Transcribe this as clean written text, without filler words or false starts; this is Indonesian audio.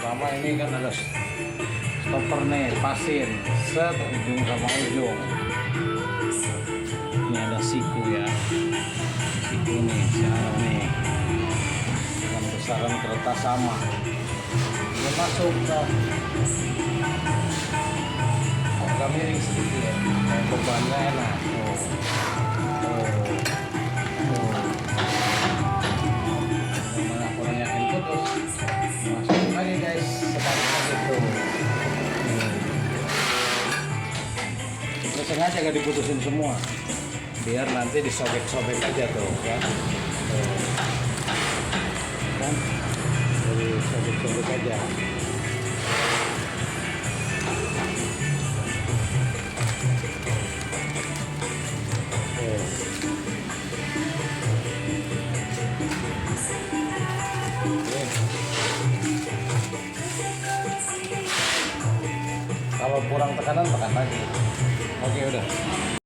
Sama ini kan ada stopper nih, pasin, set ujung sama ujung. Ini ada siku ya, siku nih, siapa nih, dengan besaran kertas sama. Dia masuk ke agak miring sedikit ya, bebannya enak. Mana kurang yakin putus, masukin lagi guys, sebaliknya gitu. Ini sengaja gak diputusin semua, biar nanti disobek-sobek aja tuh ya. Kan, jadi sobek-sobek aja. Kalau kurang tekanan tekan lagi. Oke udah.